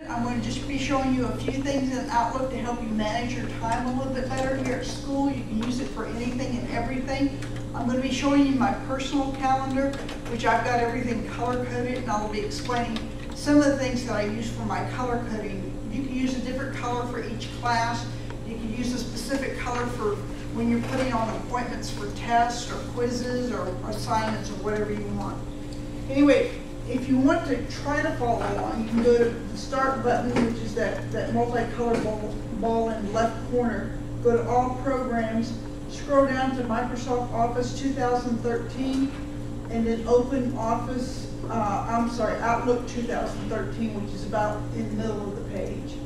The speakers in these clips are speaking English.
I'm going to just be showing you a few things in Outlook to help you manage your time a little bit better here at school. You can use it for anything and everything. I'm going to be showing you my personal calendar, which I've got everything color-coded, and I'll be explaining some of the things that I use for my color coding. You can use a different color for each class. You can use a specific color for when you're putting on appointments for tests or quizzes or assignments or whatever you want. Anyway, if you want to try to follow along, you can go to the Start button, which is that multicolored ball in the left corner. Go to All Programs, scroll down to Microsoft Office 2013, and then open Outlook 2013, which is about in the middle of the page.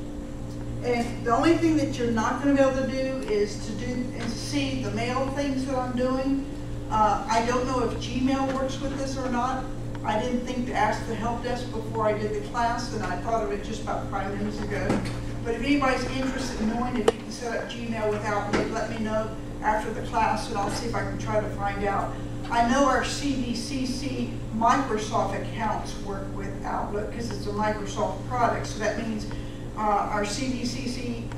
And the only thing that you're not going to be able to do is to see the mail things that I'm doing. I don't know if Gmail works with this or not. I didn't think to ask the help desk before I did the class, and I thought of it just about 5 minutes ago. But if anybody's interested in knowing if you can set up Gmail without me, let me know after the class, and I'll see if I can try to find out. I know our CVCC Microsoft accounts work with Outlook because it's a Microsoft product, so that means our CVCC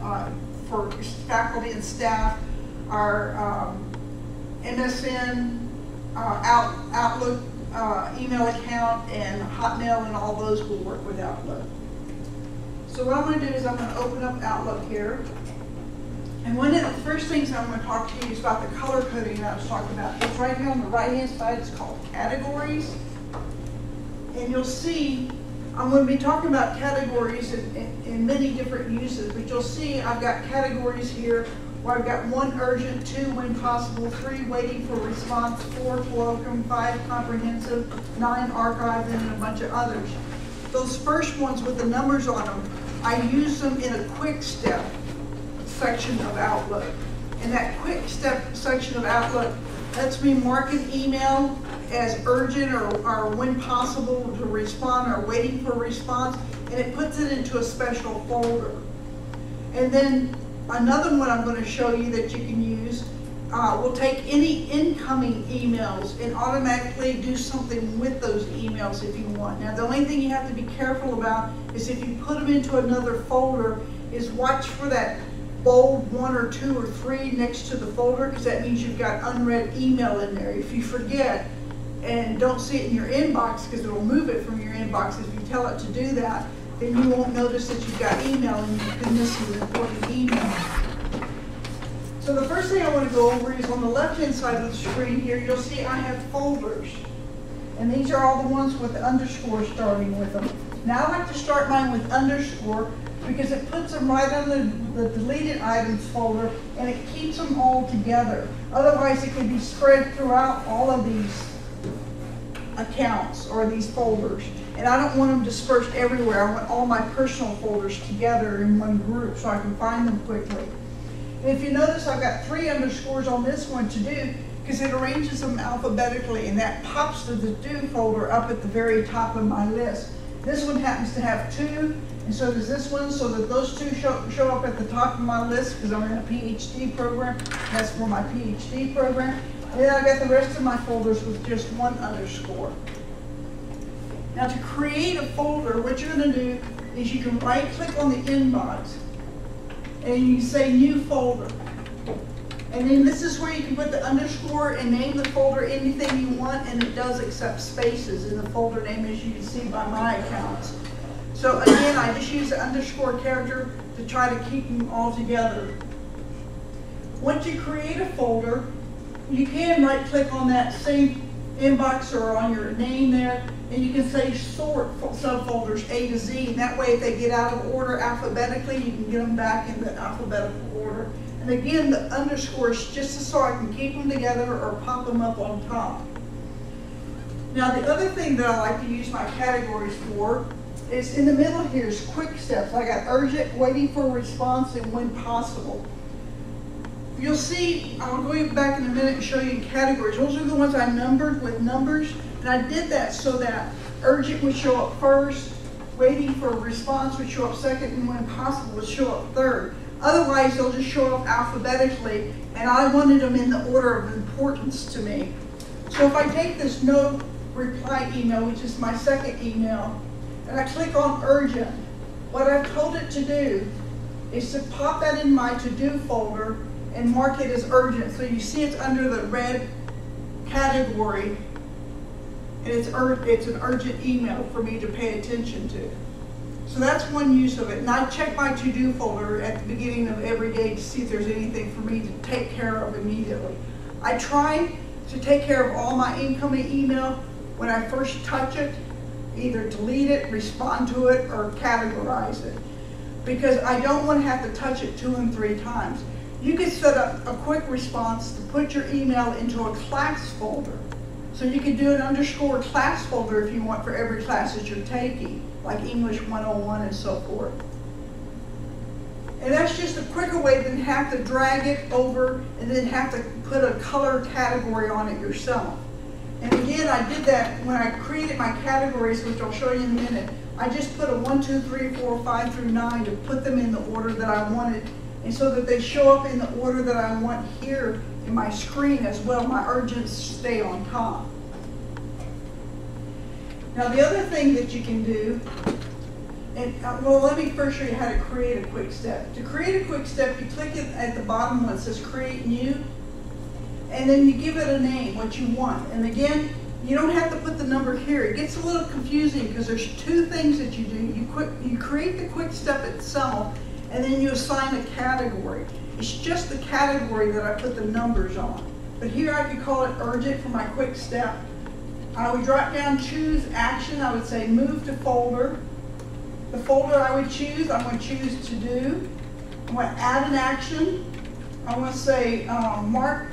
for faculty and staff, our MSN, Outlook email account, and Hotmail, and all those will work with Outlook. So what I'm going to do is I'm going to open up Outlook here. And one of the first things I'm going to talk to you is about the color coding that I was talking about. It's right here on the right-hand side. It's called Categories. And you'll see I'm going to be talking about categories in many different uses, but you'll see I've got categories here where I've got 1 urgent, 2 when possible, 3 waiting for response, 4 colloquium, 5 comprehensive, 9 archive, and a bunch of others. Those first ones with the numbers on them, I use them in a quick step section of Outlook. And that quick step section of Outlook lets me mark an email as urgent or when possible to respond or waiting for a response, and it puts it into a special folder. And then another one I'm going to show you that you can use will take any incoming emails and automatically do something with those emails if you want. Now the only thing you have to be careful about is if you put them into another folder is watch for that bold 1 or 2 or 3 next to the folder, because that means you've got unread email in there. If you forget and don't see it in your inbox, because it will move it from your inbox if you tell it to do that, then you won't notice that you've got email and you can miss an important email. So the first thing I want to go over is on the left-hand side of the screen here, you'll see I have folders. And these are all the ones with the underscore starting with them. Now I like to start mine with underscore because it puts them right on the deleted items folder, and it keeps them all together. Otherwise, it can be spread throughout all of these accounts or these folders. And I don't want them dispersed everywhere. I want all my personal folders together in one group so I can find them quickly. And if you notice, I've got 3 underscores on this one to do because it arranges them alphabetically, and that pops the to-do folder up at the very top of my list. This one happens to have 2, and so does this one, so that those 2 show up at the top of my list because I'm in a PhD program. That's for my PhD program. And then I've got the rest of my folders with just 1 underscore. Now to create a folder, what you're going to do is you can right-click on the inbox, and you say New Folder. And then this is where you can put the underscore and name the folder anything you want, and it does accept spaces in the folder name, as you can see by my accounts. So again, I just use the underscore character to try to keep them all together. Once you create a folder, you can right-click on that same inbox or on your name there, and you can say sort subfolders A to Z. And that way, if they get out of order alphabetically, you can get them back in the alphabetical order. And again, the underscores just so I can keep them together or pop them up on top. Now, the other thing that I like to use my categories for is in the middle here is quick steps. I got urgent, waiting for a response, and when possible. You'll see, I'll go back in a minute and show you categories. Those are the ones I numbered with numbers, and I did that so that urgent would show up first, waiting for a response would show up second, and when possible would show up third. Otherwise, they'll just show up alphabetically, and I wanted them in the order of importance to me. So if I take this no reply email, which is my second email, and I click on urgent, what I've told it to do is to pop that in my to-do folder and mark it as urgent. So you see it's under the red category, and it's an urgent email for me to pay attention to. So that's one use of it. And I check my to-do folder at the beginning of every day to see if there's anything for me to take care of immediately. I try to take care of all my incoming email when I first touch it, either delete it, respond to it, or categorize it, because I don't want to have to touch it 2 and 3 times. You could set up a quick response to put your email into a class folder. So you could do an underscore class folder if you want for every class that you're taking, like English 101 and so forth. And that's just a quicker way than have to drag it over and then have to put a color category on it yourself. And again, I did that when I created my categories, which I'll show you in a minute. I just put a 1, 2, 3, 4, 5 through 9 to put them in the order that I wanted, and so that they show up in the order that I want here in my screen as well. My urgents stay on top. Now the other thing that you can do, and well, let me first show you how to create a quick step. To create a quick step, you click it at the bottom when it says create new, and then you give it a name, what you want. And again, you don't have to put the number here. It gets a little confusing because there's 2 things that you do. You create the quick step itself, and then you assign a category. It's just the category that I put the numbers on. But here I could call it urgent for my quick step. I would drop down choose action. I would say move to folder. The folder I would choose, I'm going to choose to do. I'm going to add an action. I'm going to say mark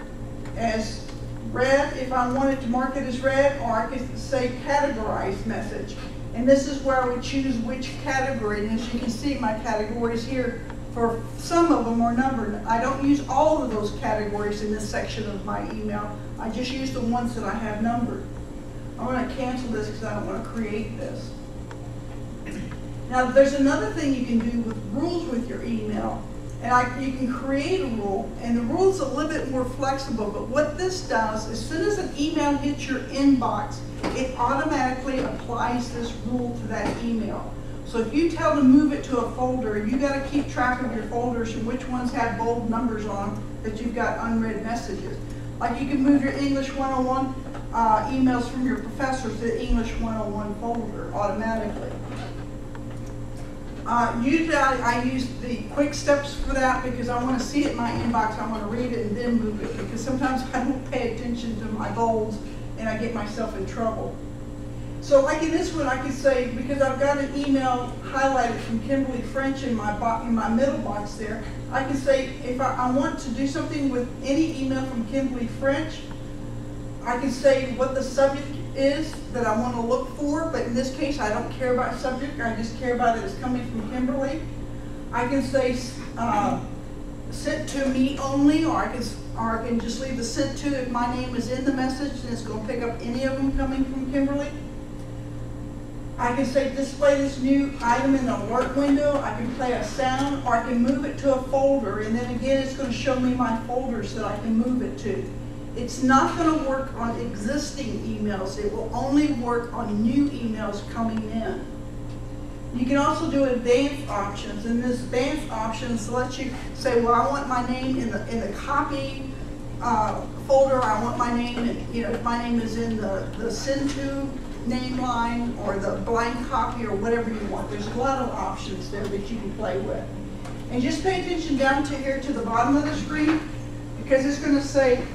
as red if I wanted to mark it as red, or I could say categorize message. And this is where I would choose which category. And as you can see, my categories here, for some of them are numbered. I don't use all of those categories in this section of my email. I just use the ones that I have numbered. I'm going to cancel this because I don't want to create this. Now there's another thing you can do with rules with your email. And you can create a rule, and the rule's a little bit more flexible, but what this does, as soon as an email hits your inbox, it automatically applies this rule to that email. So if you tell them move it to a folder, you got to keep track of your folders and which ones have bold numbers on that you've got unread messages. Like you can move your English 101 emails from your professor to the English 101 folder automatically. Usually I use the quick steps for that because I want to see it in my inbox, I want to read it and then move it, because sometimes I don't pay attention to my bolds and I get myself in trouble. So like in this one, I could say, because I've got an email highlighted from Kimberly French in my middle box there, I can say if I want to do something with any email from Kimberly French, I can say what the subject is that I want to look for, but in this case I don't care about subject, I just care about it as coming from Kimberly. I can say sent to me only, or I can just leave the sent to if my name is in the message and it's going to pick up any of them coming from Kimberly. I can say display this new item in the alert window, I can play a sound, or I can move it to a folder, and then again it's going to show me my folders that I can move it to. It's not going to work on existing emails. It will only work on new emails coming in. You can also do advanced options, and this advanced options lets you say, well, I want my name in the copy folder. I want my name, if my name is in the send to name line or the blank copy or whatever you want. There's a lot of options there that you can play with. And just pay attention down to here to the bottom of the screen, because it's going to say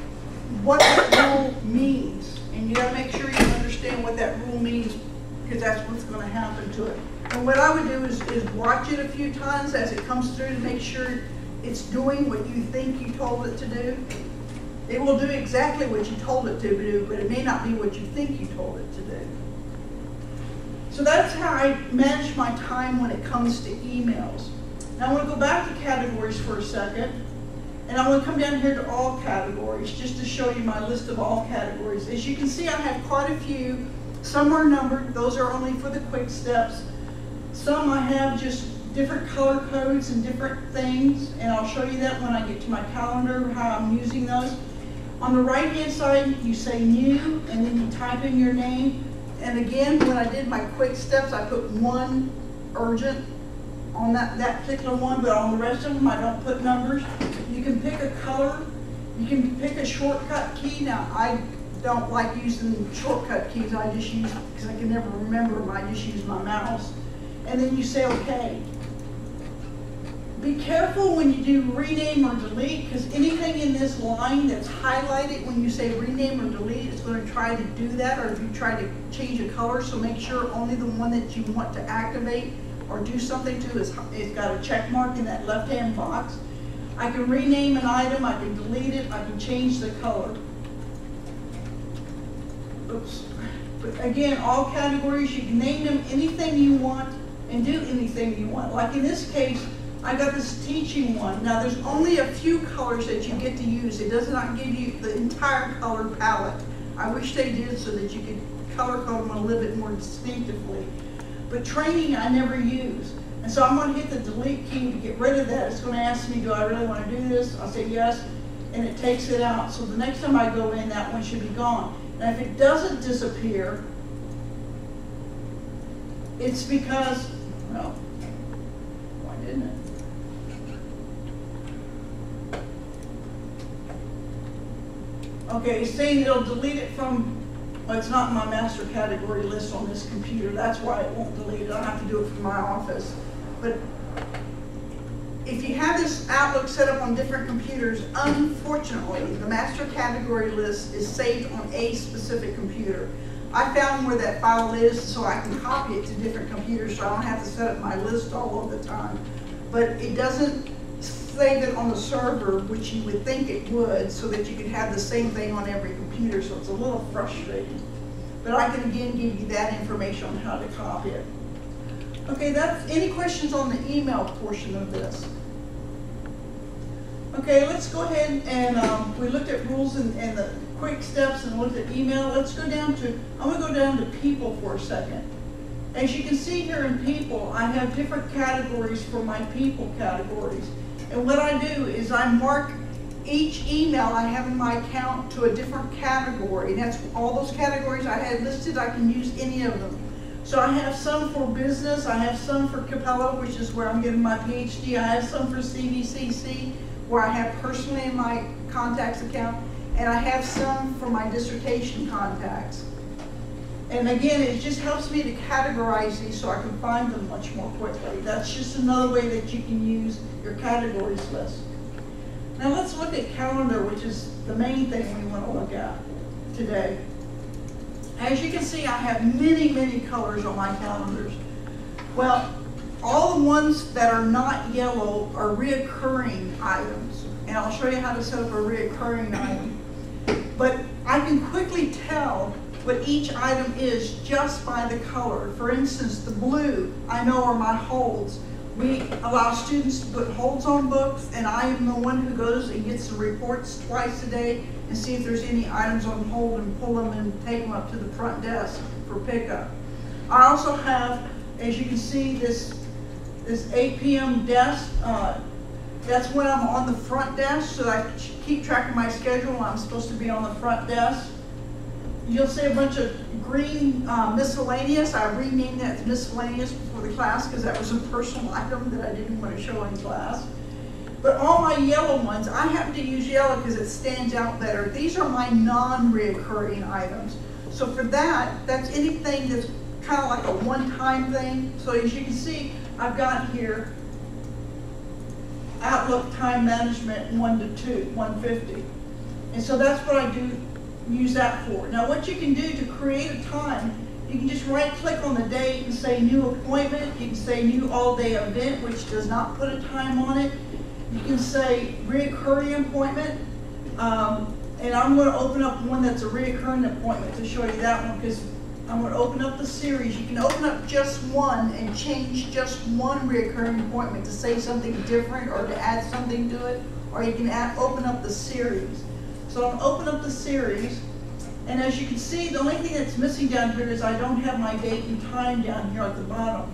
what that rule means, and you got to make sure you understand what that rule means, because that's what's going to happen to it. And what I would do is watch it a few times as it comes through to make sure it's doing what you think you told it to do. It will do exactly what you told it to do, but it may not be what you think you told it to do. So that's how I manage my time when it comes to emails. Now I want to go back to categories for a second. And I'm going to come down here to all categories just to show you my list of all categories. As you can see, I have quite a few. Some are numbered. Those are only for the quick steps. Some I have just different color codes and different things. And I'll show you that when I get to my calendar, how I'm using those. On the right-hand side, you say new, and then you type in your name. And again, when I did my quick steps, I put 1 urgent on that particular one, but on the rest of them, I don't put numbers. You can pick a color. You can pick a shortcut key. Now, I don't like using shortcut keys. I just use, because I can never remember them, I just use my mouse. And then you say, okay. Be careful when you do rename or delete, because anything in this line that's highlighted when you say rename or delete, it's going to try to do that, or if you try to change a color, so make sure only the one that you want to activate or do something to is got a check mark in that left-hand box. I can rename an item, I can delete it, I can change the color. Oops. But again, all categories, you can name them anything you want and do anything you want. Like in this case, I got this teaching one. Now there's only a few colors that you get to use. It does not give you the entire color palette. I wish they did so that you could color code them a little bit more distinctively. But training I never use. And so I'm going to hit the delete key to get rid of that. It's going to ask me, do I really want to do this? I'll say yes, and it takes it out. So the next time I go in, that one should be gone. Now if it doesn't disappear, it's because, well, why didn't it? Okay, it's saying it'll delete it from, well, it's not in my master category list on this computer. That's why it won't delete it. I'll have to do it from my office. But if you have this Outlook set up on different computers, unfortunately, the master category list is saved on a specific computer. I found where that file is so I can copy it to different computers so I don't have to set up my list all of the time. But it doesn't save it on the server, which you would think it would, so that you could have the same thing on every computer, so it's a little frustrating. But I can again give you that information on how to copy it. Okay, that's any questions on the email portion of this? Okay, let's go ahead and we looked at rules and the quick steps and looked at email. Let's go down to, I'm going to go down to people for a second. As you can see here in people, I have different categories for my people categories. And what I do is I mark each email I have in my account to a different category. And that's all those categories I had listed, I can use any of them. So I have some for business, I have some for Capella, which is where I'm getting my PhD. I have some for CVCC, where I have personally in my contacts account, and I have some for my dissertation contacts. And again, it just helps me to categorize these so I can find them much more quickly. That's just another way that you can use your categories list. Now let's look at calendar, which is the main thing we want to look at today. As you can see, I have many, many colors on my calendars. Well, all the ones that are not yellow are reoccurring items. And I'll show you how to set up a reoccurring item. But I can quickly tell what each item is just by the color. For instance, the blue, I know are my holds. We allow students to put holds on books, and I am the one who goes and gets the reports twice a day and see if there's any items on hold and pull them and take them up to the front desk for pickup. I also have, as you can see, this 8 p.m. desk. That's when I'm on the front desk, so I keep track of my schedule. I'm supposed to be on the front desk. You'll see a bunch of green miscellaneous. I renamed that to miscellaneous before the class because that was a personal item that I didn't want to show in class. But all my yellow ones, I happen to use yellow because it stands out better. These are my non-reoccurring items. So for that, that's anything that's kind of like a one-time thing. So as you can see, I've got here Outlook time management 1 to 2, 150. And so that's what I do. Use that for. Now what you can do to create a time, you can just right click on the date and say new appointment. You can say new all day event, which does not put a time on it. You can say reoccurring appointment. And I'm going to open up one that's a reoccurring appointment to show you that one because I'm going to open up the series. You can open up just one and change just one reoccurring appointment to say something different or to add something to it, or you can open up the series. So I'll open up the series, and as you can see, the only thing that's missing down here is I don't have my date and time down here at the bottom.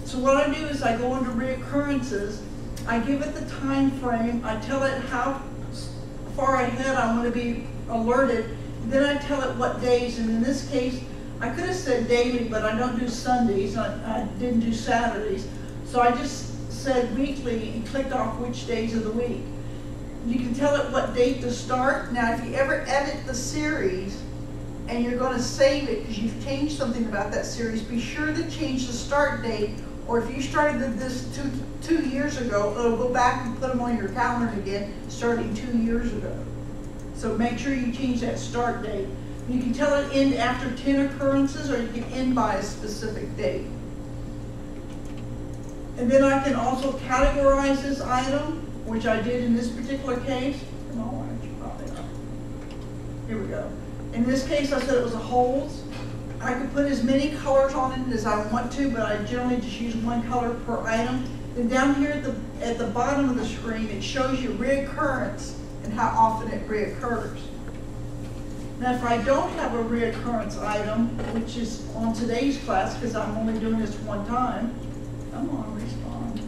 So what I do is I go into reoccurrences, I give it the time frame, I tell it how far ahead I want to be alerted, then I tell it what days, and in this case, I could have said daily, but I don't do Sundays, I didn't do Saturdays. So I just said weekly and clicked off which days of the week. You can tell it what date to start. Now, if you ever edit the series and you're going to save it because you've changed something about that series, be sure to change the start date. Or if you started this two years ago, it'll go back and put them on your calendar again, starting 2 years ago. So make sure you change that start date. You can tell it end after 10 occurrences, or you can end by a specific date. And then I can also categorize this item, which I did in this particular case. Come on, why don't you pop it up? Here we go. In this case, I said it was a holds. I could put as many colors on it as I want to, but I generally just use one color per item. Then down here at the bottom of the screen, it shows you reoccurrence and how often it reoccurs. Now, if I don't have a reoccurrence item, which is on today's class, because I'm only doing this one time, come on, respond.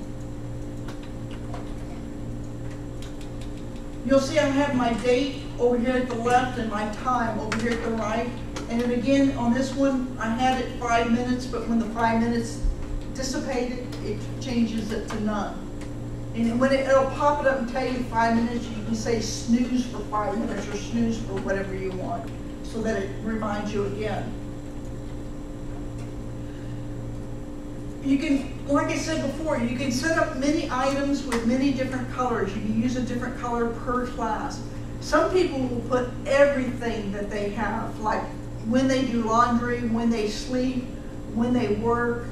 You'll see I have my date over here at the left and my time over here at the right. And then again, on this one, I had it 5 minutes, but when the 5 minutes dissipated, it changes it to none. And when it'll pop it up and tell you 5 minutes, you can say snooze for 5 minutes or snooze for whatever you want, so that it reminds you again. You can, like I said before, you can set up many items with many different colors. You can use a different color per class. Some people will put everything that they have, like when they do laundry, when they sleep, when they work,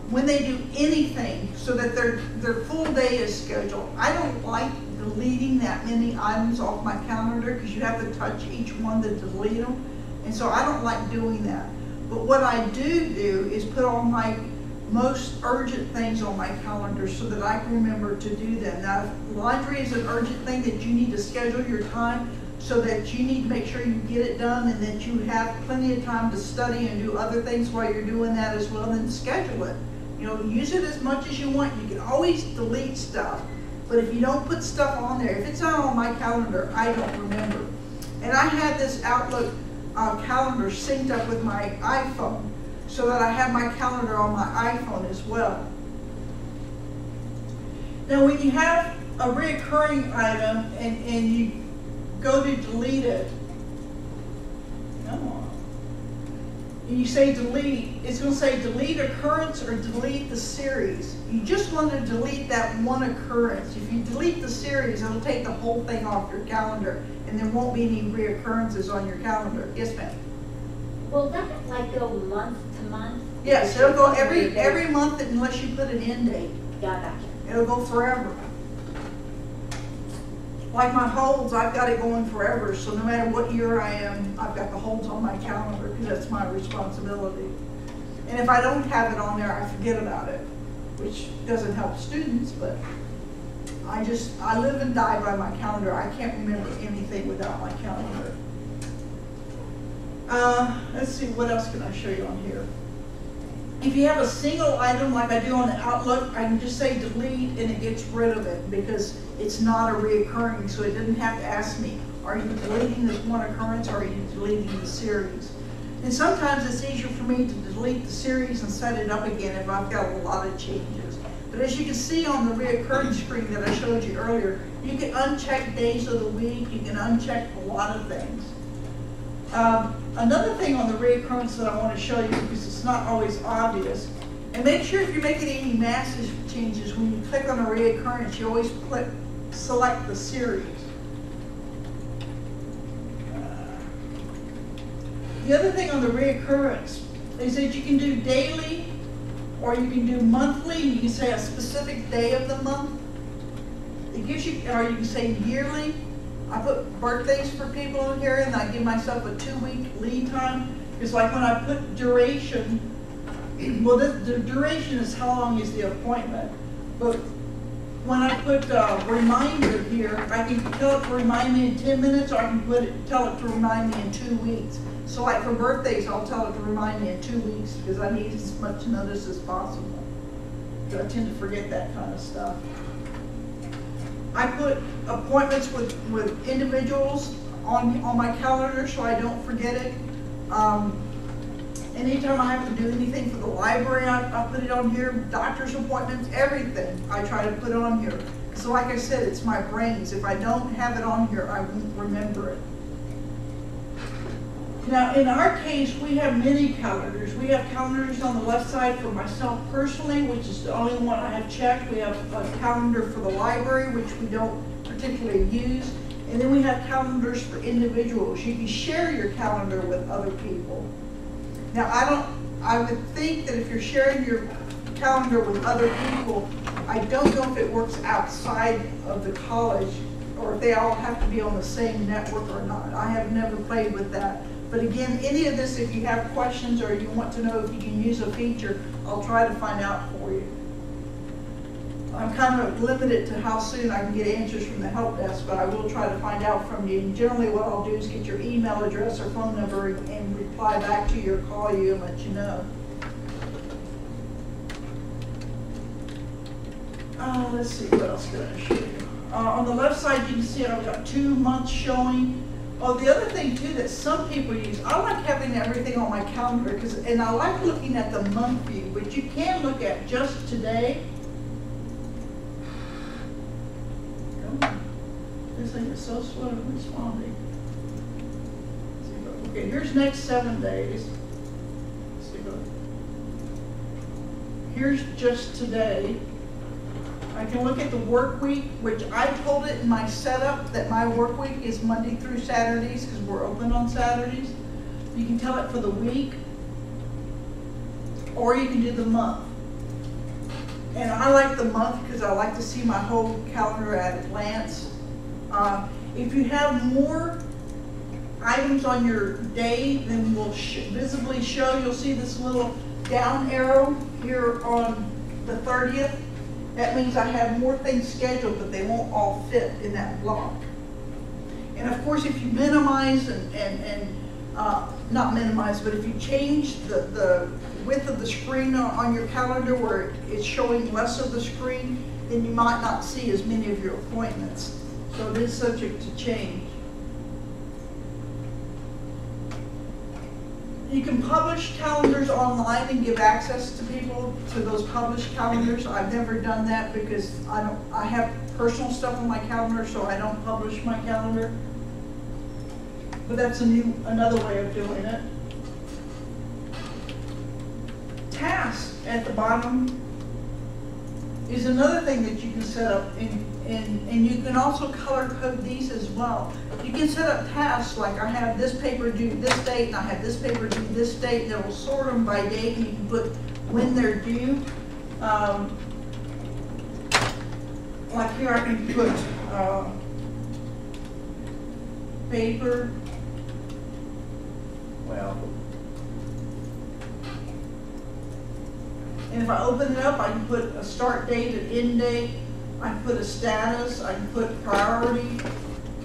when they do anything, so that their full day is scheduled. I don't like deleting that many items off my calendar because you have to touch each one to delete them. And so I don't like doing that. But what I do is put all my most urgent things on my calendar so that I can remember to do them. Now, if laundry is an urgent thing that you need to schedule your time so that you need to make sure you get it done and that you have plenty of time to study and do other things while you're doing that as well, then schedule it. You know, use it as much as you want. You can always delete stuff, but if you don't put stuff on there, if it's not on my calendar, I don't remember. And I had this Outlook calendar synced up with my iPhone, so that I have my calendar on my iPhone as well. Now, when you have a reoccurring item and you go to delete it, come on, and you say delete, it's going to say delete occurrence or delete the series. You just want to delete that one occurrence. If you delete the series, it'll take the whole thing off your calendar, and there won't be any reoccurrences on your calendar. Yes, ma'am? Will that like go month to month? Yes, it'll go every month unless you put an end date. Yeah, gotcha. It'll go forever. Like my holds, I've got it going forever, so no matter what year I am, I've got the holds on my calendar because that's my responsibility. And if I don't have it on there, I forget about it, which doesn't help students, but I live and die by my calendar. I can't remember anything without my calendar. Let's see, what else can I show you on here? If you have a single item like I do on the Outlook, I can just say delete and it gets rid of it because it's not a reoccurring, so it doesn't have to ask me, are you deleting this one occurrence or are you deleting the series? And sometimes it's easier for me to delete the series and set it up again if I've got a lot of changes. But as you can see on the reoccurring screen that I showed you earlier, you can uncheck days of the week, you can uncheck a lot of things. Another thing on the reoccurrence that I want to show you, because it's not always obvious, and make sure if you're making any massive changes, when you click on a reoccurrence, you always select the series. The other thing on the reoccurrence is that you can do daily or you can do monthly. You can say a specific day of the month. It gives you, or you can say yearly. I put birthdays for people in here and I give myself a 2-week lead time. Because like when I put duration, well the duration is how long is the appointment. But when I put reminder here, I can tell it to remind me in 10 minutes or I can tell it to remind me in 2 weeks. So like for birthdays, I'll tell it to remind me in 2 weeks because I need as much notice as possible. Because I tend to forget that kind of stuff. I put appointments with individuals on my calendar so I don't forget it. Anytime I have to do anything for the library, I put it on here. Doctor's appointments, everything I try to put on here. So like I said, it's my brains. If I don't have it on here, I won't remember it. Now, in our case, we have many calendars. We have calendars on the left side for myself personally, which is the only one I have checked. We have a calendar for the library, which we don't particularly use. And then we have calendars for individuals. You can share your calendar with other people. Now, I would think that if you're sharing your calendar with other people, I don't know if it works outside of the college or if they all have to be on the same network or not. I have never played with that. But again, any of this, if you have questions or you want to know if you can use a feature, I'll try to find out for you. I'm kind of limited to how soon I can get answers from the help desk, but I will try to find out from you. And generally what I'll do is get your email address or phone number and reply back to you or call you and let you know. Let's see, what else did I show you? On the left side, you can see I've got 2 months showing. Oh, the other thing too that some people use, I like having everything on my calendar, and I like looking at the month view, but you can look at just today. This thing is so slow in responding. Okay, here's next 7 days. Let's see, here's just today. I can look at the work week, which I told it in my setup that my work week is Monday through Saturdays because we're open on Saturdays. You can tell it for the week, or you can do the month. And I like the month because I like to see my whole calendar at a glance. If you have more items on your day than will visibly show, you'll see this little down arrow here on the 30th. That means I have more things scheduled, but they won't all fit in that block. And of course, if you minimize not minimize, but if you change the width of the screen on your calendar where it's showing less of the screen, then you might not see as many of your appointments. So it is subject to change. You can publish calendars online and give access to people to those published calendars. I've never done that because I have personal stuff on my calendar, so I don't publish my calendar. But that's another way of doing it. Tasks at the bottom is another thing that you can set up, and you can also color code these as well. You can set up tasks like I have this paper due this date and I have this paper due this date, and it will sort them by date, and you can put when they're due. Like here I can put paper, well, and if I open it up, I can put a start date, an end date, I can put a status, I can put priority,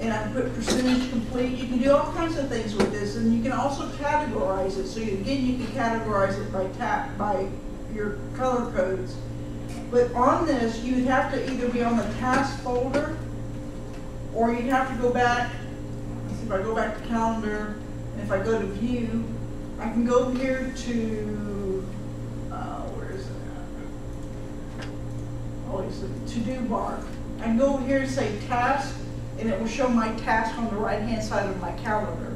and I can put percentage complete. You can do all kinds of things with this, and you can also categorize it. So again, you can categorize it by your color codes. But on this, you'd have to either be on the task folder, or you'd have to go back. Let's see, if I go back to calendar, and if I go to view, I can go here to to-do bar. I can go over here and say task, and it will show my task on the right-hand side of my calendar.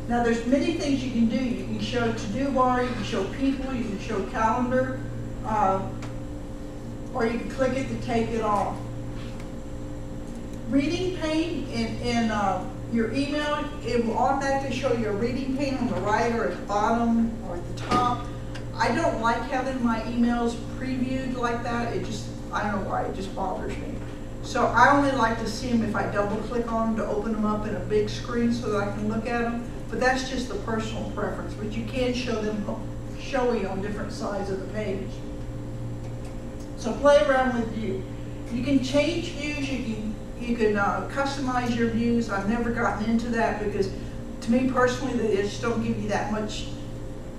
Now there's many things you can do. You can show to-do bar, you can show people, you can show calendar, or you can click it to take it off. Reading pane in your email, it will automatically show you a reading pane on the right or at the bottom or at the top. I don't like having my emails previewed like that. I don't know why, it just bothers me. So I only like to see them if I double click on them to open them up in a big screen so that I can look at them. But that's just a personal preference. But you can show them showy on different sides of the page. So play around with view. You can change views, you can customize your views. I've never gotten into that because to me personally, they just don't give you that much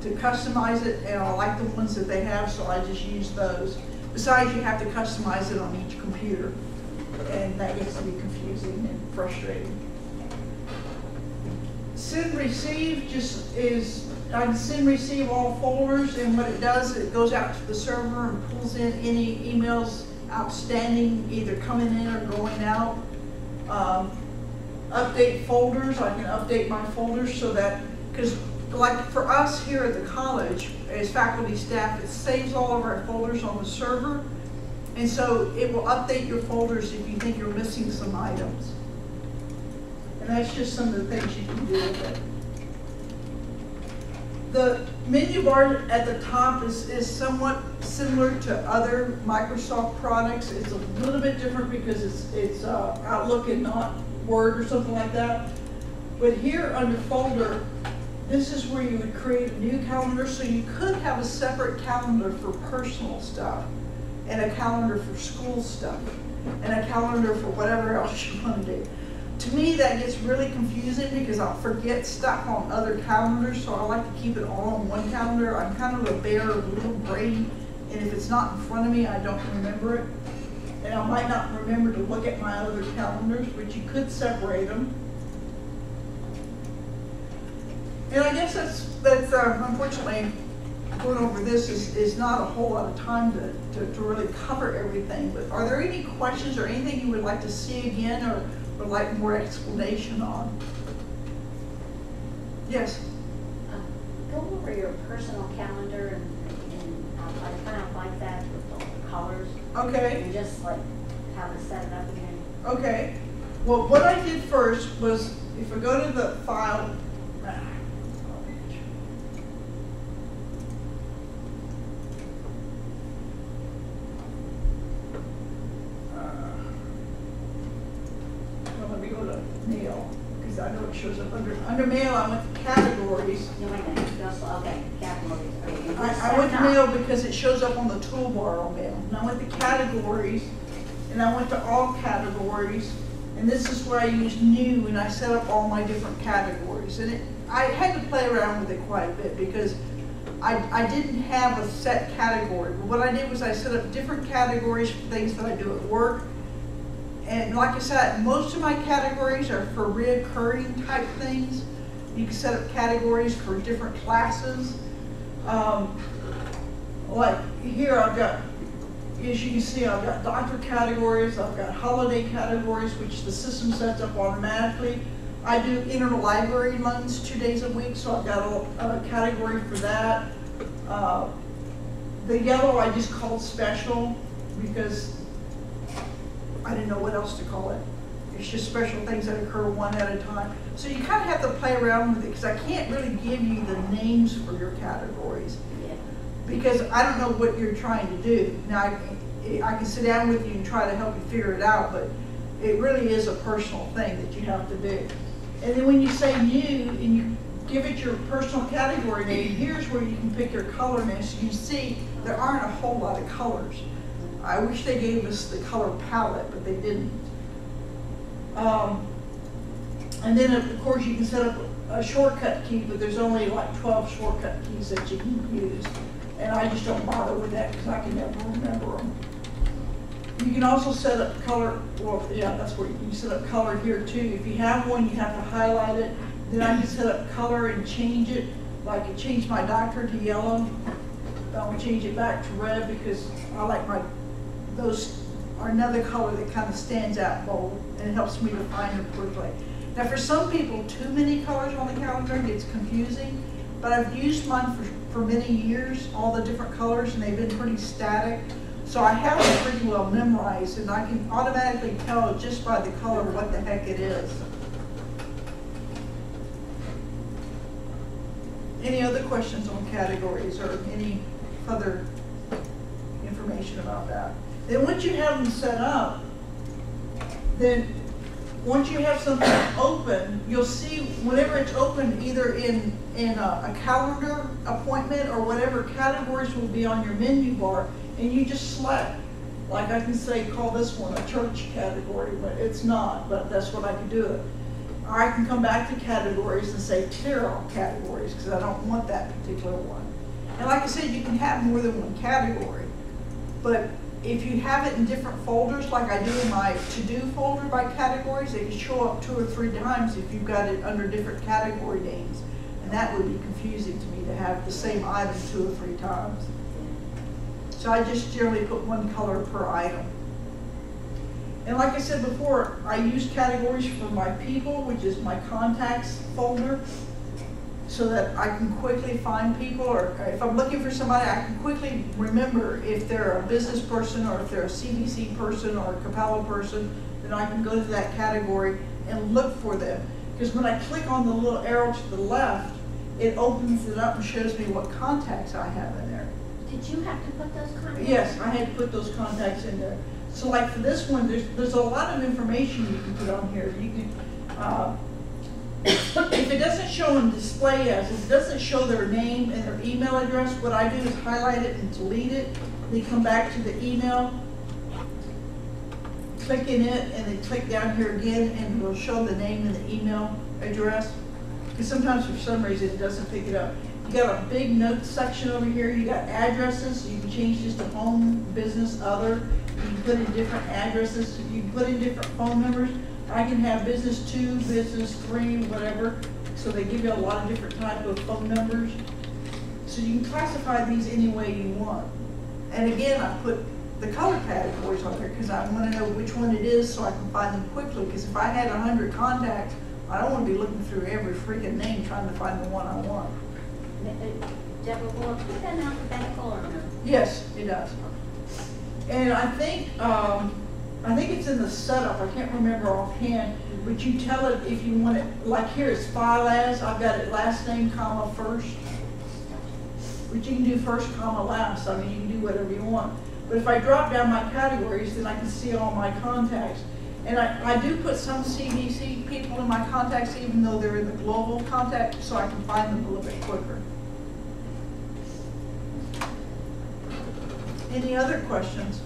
to customize it, and I like the ones that they have, so I just use those. Besides, you have to customize it on each computer, and that gets to be confusing and frustrating. Send receive just is I can send and receive all folders, and what it does, it goes out to the server and pulls in any emails outstanding, either coming in or going out. Update folders, I can update my folders so that, because like for us here at the college, as faculty staff, it saves all of our folders on the server, and so it will update your folders if you think you're missing some items. And that's just some of the things you can do with it. The menu bar at the top is somewhat similar to other Microsoft products. It's a little bit different because it's Outlook and not Word or something like that. But here under folder, this is where you would create a new calendar. So you could have a separate calendar for personal stuff, and a calendar for school stuff, and a calendar for whatever else you want to do. To me, that gets really confusing because I'll forget stuff on other calendars, so I like to keep it all on one calendar. I'm kind of a bear of a little brain, and if it's not in front of me, I don't remember it. And I might not remember to look at my other calendars, but you could separate them. And I guess that's unfortunately, going over this is not a whole lot of time to really cover everything. But are there any questions or anything you would like to see again, or would like more explanation on? Yes? Go over your personal calendar, and I kind of like that with all the colors. Okay. And just like how to set it up again. Okay. Well, what I did first was, if I go to the file, let me go to mail, because I know it shows up under mail. I went to categories. No, wait a minute. Okay, categories. Okay. I went to mail because it shows up on the toolbar on mail. And I went to categories, and I went to all categories, and this is where I used new, and I set up all my different categories. And I had to play around with it quite a bit because I didn't have a set category. But what I did was I set up different categories for things that I do at work. And like I said, most of my categories are for reoccurring type things. You can set up categories for different classes. Like here I've got, as you can see, I've got doctor categories, I've got holiday categories, which the system sets up automatically. I do interlibrary loans 2 days a week, so I've got a category for that. The yellow I just called special because I didn't know what else to call it. It's just special things that occur one at a time. So you kind of have to play around with it because I can't really give you the names for your categories because I don't know what you're trying to do. Now, I can sit down with you and try to help you figure it out, but it really is a personal thing that you have to do. And then when you say new and you give it your personal category name, here's where you can pick your color name. So you see there aren't a whole lot of colors. I wish they gave us the color palette, but they didn't. And then of course you can set up a shortcut key, but there's only like 12 shortcut keys that you can use. And I just don't bother with that because I can never remember them. You can also set up color, well, yeah, that's where you can set up color here too. If you have one, you have to highlight it. Then I can set up color and change it. Like it changed my doctor to yellow. I'll change it back to red because I like those are another color that kind of stands out bold and it helps me to find them quickly. Now for some people, too many colors on the calendar gets confusing, but I've used mine for many years, all the different colors, and they've been pretty static. So I have it pretty well memorized, and I can automatically tell just by the color what the heck it is. Any other questions on categories or any other information about that? Then once you have them set up, then once you have something open, you'll see whenever it's open either in a calendar appointment or whatever categories will be on your menu bar, and you just select. Like I can say, call this one a church category, but it's not, but that's what I can do it. Or I can come back to categories and say clear all categories because I don't want that particular one. And like I said, you can have more than one category, but if you have it in different folders, like I do in my to-do folder by categories, they can show up 2 or 3 times if you've got it under different category names. And and that would be confusing to me to have the same item 2 or 3 times. So I just generally put one color per item. And like I said before, I use categories for my people, which is my contacts folder, so that I can quickly find people, or if I'm looking for somebody, I can quickly remember if they're a business person or if they're a CBC person or a Capella person, then I can go to that category and look for them. Because when I click on the little arrow to the left, it opens it up and shows me what contacts I have in there. Did you have to put those contacts? Yes, I had to put those contacts in there. So like for this one, there's a lot of information you can put on here. You can, if it doesn't show and display as, if it doesn't show their name and their email address, what I do is highlight it and delete it. Then come back to the email, click in it, and then click down here again, and it will show the name and the email address. Because sometimes for some reason it doesn't pick it up. You got a big notes section over here. You got addresses. So you can change this to home, business, other. You can put in different addresses. You can put in different phone numbers. I can have business 2, business 3, whatever. So they give you a lot of different type of phone numbers. So you can classify these any way you want. And again, I put the color categories on there because I want to know which one it is so I can find them quickly. Because if I had 100 contacts, I don't want to be looking through every freaking name trying to find the one I want. Deborah, will it put that in alphabetical or no? Yes, it does. And I think it's in the setup. I can't remember offhand, but you tell it if you want it. Like here, it's file as. I've got it last name, comma, first. But you can do first, comma, last. I mean, you can do whatever you want. But if I drop down my categories, then I can see all my contacts. And I do put some CBC people in my contacts, even though they're in the global contact, so I can find them a little bit quicker. Any other questions?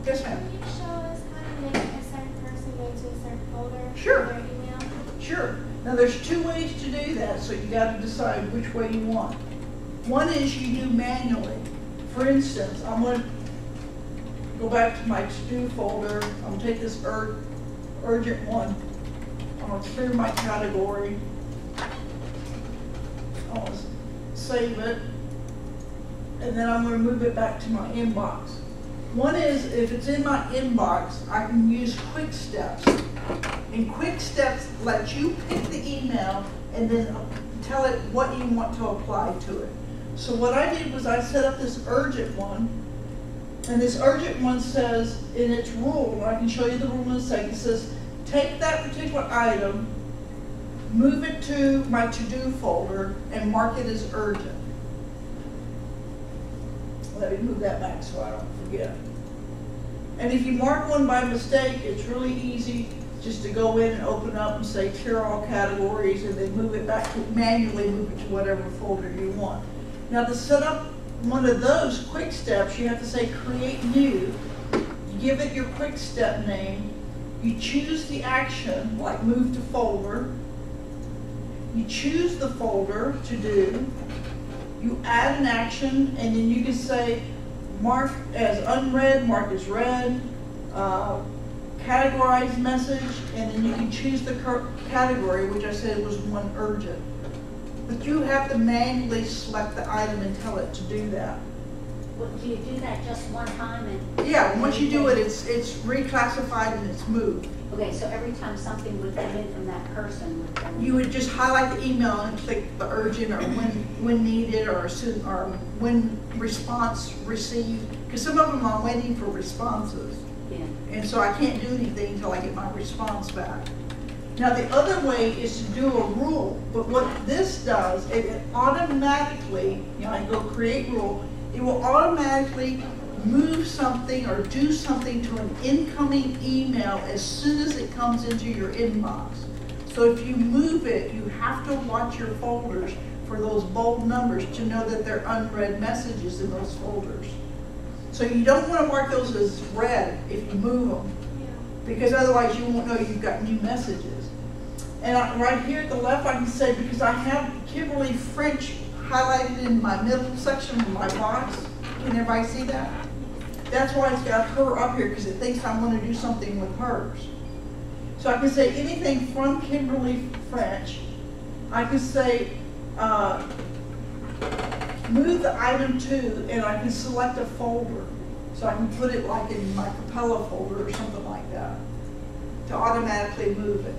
Yes, ma'am. Can you show us how to make a certain person go to a certain folder? Sure. Their email? Sure. Now there's 2 ways to do that, so you got to decide which way you want. One is you do manually. For instance, I'm going to go back to my to-do folder. I'm going to take this urgent one. I'm going to clear my category. I'm going to save it. And then I'm going to move it back to my inbox. One is, if it's in my inbox, I can use quick steps. And quick steps let you pick the email and then tell it what you want to apply to it. So what I did was I set up this urgent one. And this urgent one says, in its rule, I can show you the rule in a second, it says, take that particular item, move it to my to-do folder, and mark it as urgent. Let me move that back so I don't forget. And if you mark one by mistake, it's really easy just to go in and open up and say clear all categories, and then move it back to, manually move it to whatever folder you want. Now to set up one of those quick steps, you have to say create new, you give it your quick step name, you choose the action, like move to folder, you choose the folder to do, you add an action, and then you can say mark as unread, mark as read, categorize message, and then you can choose the category, which I said was one urgent. But you have to manually select the item and tell it to do that. Well, do you do that just one time? And Yeah, once you do it, it's reclassified and it's moved. okay, so every time something would come in from that person, You would just highlight the email and click the urgent or when needed or soon or when response received. Because some of them I'm waiting for responses. yeah. And so I can't do anything until I get my response back. Now the other way is to do a rule, but what this does, it automatically, I go create rule, it will automatically move something or do something to an incoming email as soon as it comes into your inbox. So if you move it, you have to watch your folders for those bold numbers to know that they're unread messages in those folders. So you don't want to mark those as read if you move them, because otherwise you won't know you've got new messages. And right here at the left, I can say, because I have Kimberly French highlighted in my middle section of my box. Can everybody see that? That's why it's got her up here, because it thinks I'm going to do something with hers. So I can say anything from Kimberly French. I can say move the item to, and I can select a folder. So I can put it like in my Capella folder or something like that to automatically move it.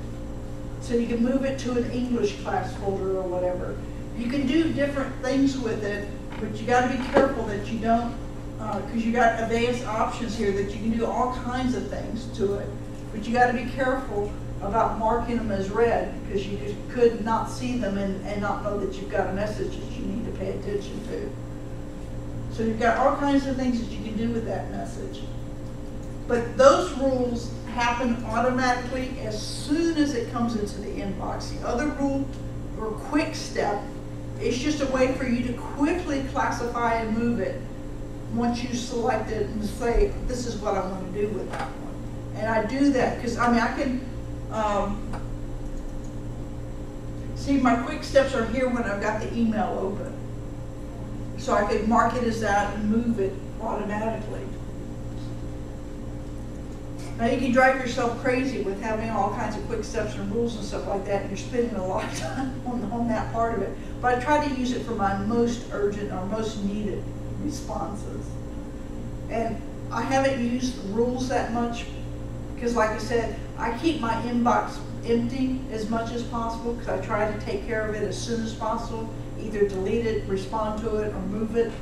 So you can move it to an English class folder or whatever. You can do different things with it, but you got to be careful that you don't, because you got advanced options here that you can do all kinds of things to it. But you got to be careful about marking them as read, because you could not see them and not know that you've got a message that you need to pay attention to. So you've got all kinds of things that you can do with that message. But those rules happen automatically as soon as it comes into the inbox. The other rule, or quick step, is just a way for you to quickly classify and move it once you select it and say, this is what I want to do with that one. And I do that because, I mean, I can, see, my quick steps are here when I've got the email open. So I could mark it as that and move it automatically. Now you can drive yourself crazy with having all kinds of quick steps and rules and stuff like that, and you're spending a lot of time on that part of it. But I try to use it for my most urgent or most needed responses. And I haven't used the rules that much because, like I said, I keep my inbox empty as much as possible because I try to take care of it as soon as possible, either delete it, respond to it, or move it.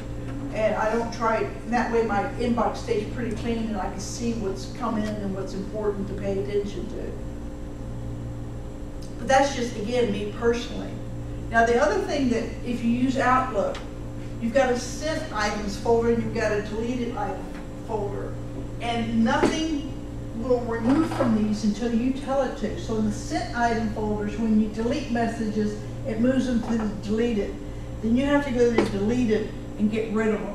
And I don't try it, and that way my inbox stays pretty clean and I can see what's come in and what's important to pay attention to. But that's just, again, me personally. Now the other thing that if you use Outlook, you've got a sent items folder and you've got a deleted item folder. And nothing will remove from these until you tell it to. So in the sent item folders, when you delete messages, it moves them to the deleted. Then you have to go to deleted and get rid of them.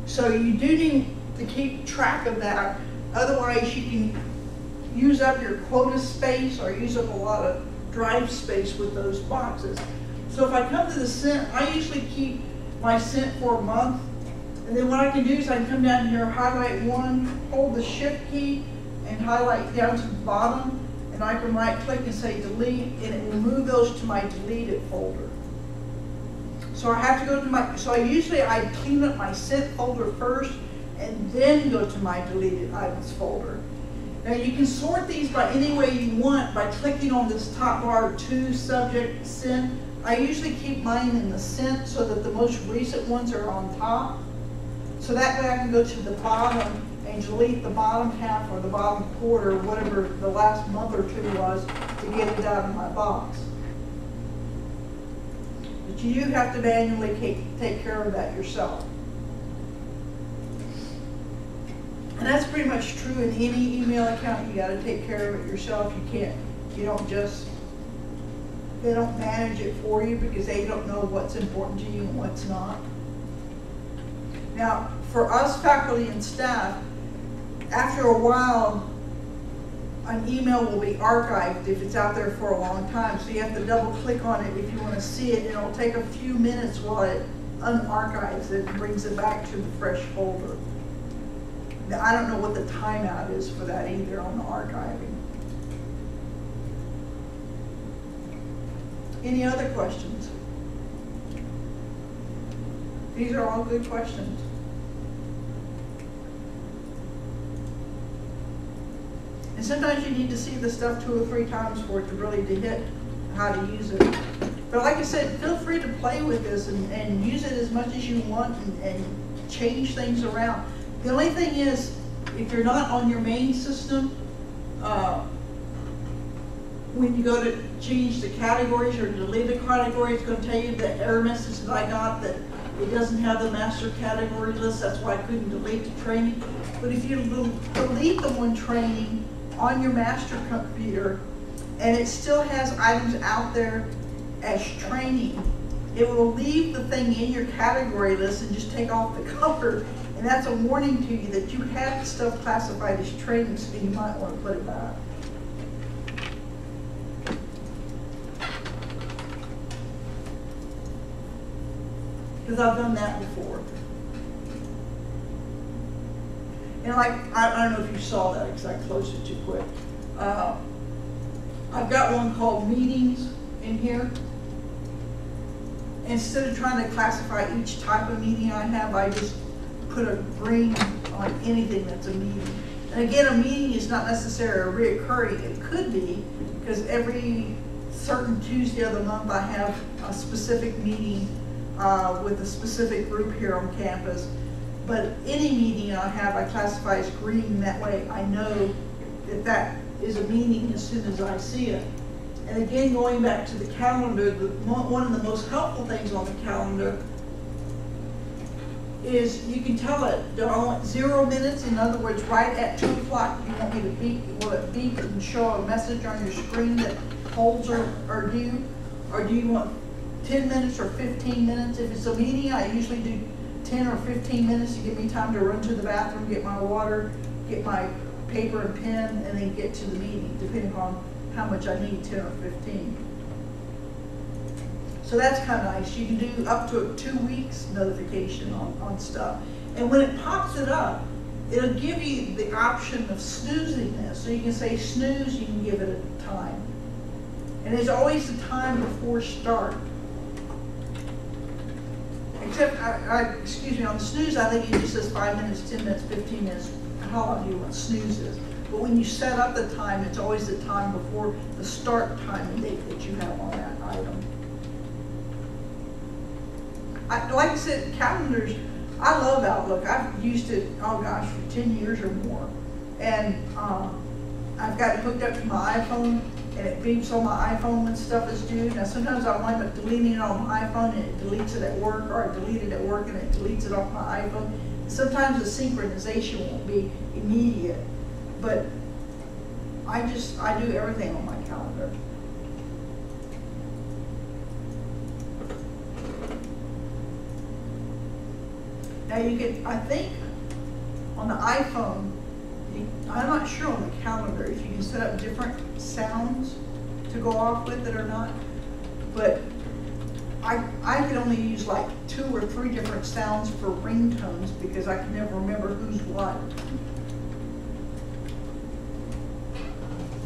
So you do need to keep track of that. Otherwise you can use up your quota space or use up a lot of drive space with those boxes. So if I come to the sent, I usually keep my sent for a month. And then what I can do is I can come down here, highlight one, hold the shift key and highlight down to the bottom, and I can right click and say delete, and it will move those to my deleted folder. So I have to go to my, so I clean up my sent folder first and then go to my deleted items folder. Now you can sort these by any way you want by clicking on this top bar to subject sent. I usually keep mine in the sent so that the most recent ones are on top. So that way I can go to the bottom and delete the bottom half or the bottom quarter, whatever the last month or two was, to get it out of my box. But you have to manually take care of that yourself. And that's pretty much true in any email account. You got to take care of it yourself. You don't just, they don't manage it for you because they don't know what's important to you and what's not. Now, for us faculty and staff, after a while, an email will be archived if it's out there for a long time. So you have to double click on it if you want to see it. And it'll take a few minutes while it unarchives it and brings it back to the fresh folder. Now, I don't know what the timeout is for that either on the archiving. Any other questions? These are all good questions. And sometimes you need to see the stuff 2 or 3 times for it to really hit how to use it. But like I said, feel free to play with this and use it as much as you want and change things around. The only thing is, if you're not on your main system, when you go to change the categories or delete a category, it's going to tell you the error message that I got that it doesn't have the master category list. That's why I couldn't delete the training. But if you delete the one training on your master computer and it still has items out there as training, it will leave the thing in your category list and just take off the cover. And that's a warning to you that you have the stuff classified as training, so you might want to put it back. Because I've done that before. And like, I don't know if you saw that because I closed it too quick. I've got one called meetings in here. instead of trying to classify each type of meeting I have, I just put a green on anything that's a meeting. And again, a meeting is not necessarily reoccurring. It could be, because every certain Tuesday of the month I have a specific meeting with a specific group here on campus. But any meeting I have, I classify as green. That way I know that that is a meeting as soon as I see it. And again, going back to the calendar, one of the most helpful things on the calendar is you can tell it, do I want 0 minutes? In other words, right at 2 o'clock, you want me to beep, will it beep and show a message on your screen that holds are due? Or do you want 10 minutes or 15 minutes? If it's a meeting, I usually do 10 or 15 minutes to give me time to run to the bathroom, get my water, get my paper and pen, and then get to the meeting, depending on how much I need, 10 or 15. So that's kind of nice. You can do up to a 2 weeks notification on stuff. And when it pops it up, it'll give you the option of snoozing this. So you can say snooze, you can give it a time. And there's always a time before start. Except, excuse me, on the snooze, I think it just says 5 minutes, 10 minutes, 15 minutes, how long you want snooze is. But when you set up the time, it's always the time before the start time and date that you have on that item. Like I said, calendars, I love Outlook. I've used it, oh gosh, for 10 years or more. And I've got it hooked up to my iPhone, and it beeps on my iPhone when stuff is due. Now sometimes I wind up deleting it on my iPhone and it deletes it at work, or I delete it at work and it deletes it off my iPhone. Sometimes the synchronization won't be immediate, but I do everything on my calendar. Now you can, I think, on the iPhone, I'm not sure on the calendar if you can set up different sounds to go off with it or not, but I can only use like 2 or 3 different sounds for ringtones because I can never remember who's what.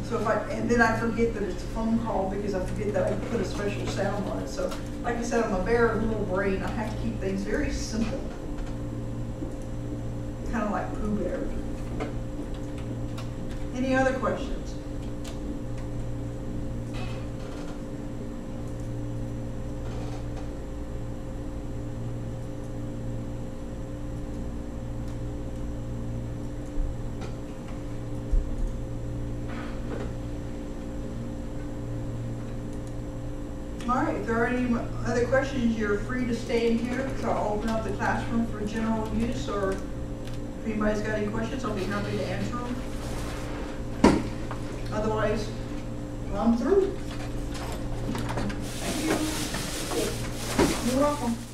So and then I forget that it's a phone call because I forget that I put a special sound on it. So like I said, I'm a very little brain. I have to keep things very simple. Kind of like Pooh Bear. Any other questions? All right, if there are any other questions, you're free to stay in here, so I'll open up the classroom for general use, or if anybody's got any questions, I'll be happy to answer them. Otherwise, I'm through. Thank you. You're welcome.